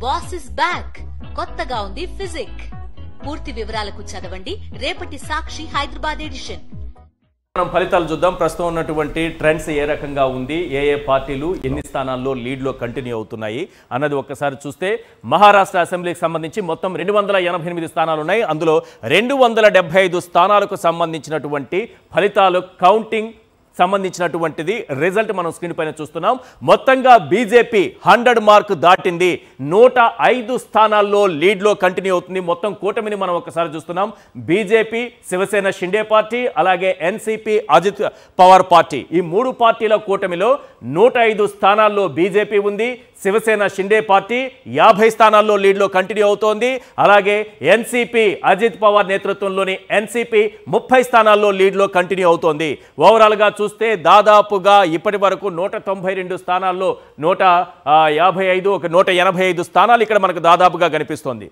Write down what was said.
Boss is back కొత్తగా ఉంది physique. పూర్తి వివరాలకు చదవండి రేపటి సాక్షి హైదరాబాద్ ఎడిషన్. మనం ఫలితాలు చూద్దాం. ప్రస్తుతం ఉన్నటువంటి ట్రెండ్స్ ఏ రకంగా ఉంది, ఏ పార్టీలు ఎన్ని స్థానాల్లో లీడ్లో కంటిన్యూ అవుతున్నాయి అన్నది ఒక్కసారి చూస్తే, మహారాష్ట్ర అసెంబ్లీకి సంబంధించి మొత్తం 288 స్థానాలు ఉన్నాయి. అందులో 275 స్థానాలకు సంబంధించినటువంటి ఫలితాలు కౌంటింగ్ సంబంధించినటువంటిది రిజల్ట్ మనం స్క్రీన్ పైన చూస్తున్నాం. మొత్తంగా బీజేపీ 100 మార్క్ దాటింది. 105 స్థానాల్లో లీడ్లో కంటిన్యూ అవుతుంది. మొత్తం కూటమిని మనం ఒకసారి చూస్తున్నాం. బీజేపీ, శివసేన షిండే పార్టీ, అలాగే ఎన్సీపీ అజిత్ పవార్ పార్టీ, ఈ 3 పార్టీల కూటమిలో 105 స్థానాల్లో బీజేపీ ఉంది. శివసేన షిండే పార్టీ 50 స్థానాల్లో లీడ్లో కంటిన్యూ అవుతోంది. అలాగే ఎన్సీపీ అజిత్ పవార్ నేతృత్వంలోని ఎన్సీపీ 30 స్థానాల్లో లీడ్లో కంటిన్యూ అవుతోంది. ఓవరాల్గా చూస్తే దాదాపుగా ఇప్పటి వరకు 192 స్థానాల్లో 155 స్థానాలు ఇక్కడ మనకు దాదాపుగా కనిపిస్తోంది.